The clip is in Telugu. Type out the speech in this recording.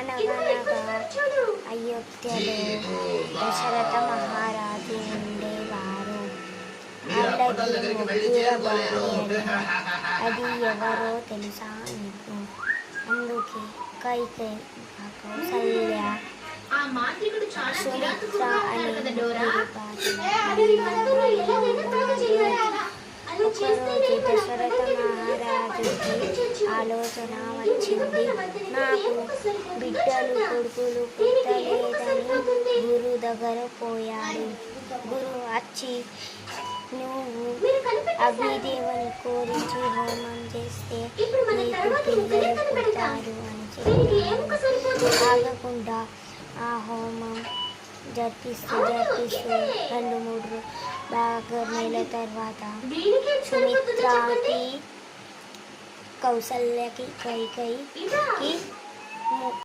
అనగనగా అయోధ్యలో దశరథ మహారాజు ఉండేవారు. వాళ్ళకి ముగ్గురు భార్యలు. అది ఎవరో తెలుసా నీకు? అందుకే కైకేయి, కౌసల్య, సుమిత్ర అనే ముగ్గురు ఒకరోజు దశరథ మహారాజుకి ఆలోచన వచ్చింది. నాకు బిడ్డలు కొడుకులు పుట్టలేదని గురు దగ్గర పోయాడు. గురువు వచ్చి, నువ్వు అగ్నిదేవుని కోరించి హోమం చేస్తే నీకు పిల్లలు పుడతారు అని చెప్పాడు. ఆగకుండా ఆ హోమం జరిపిస్తూ 2-3 బాగా నెల తర్వాత సుమిత్రకి, కౌసల్యకి, కైకేయికి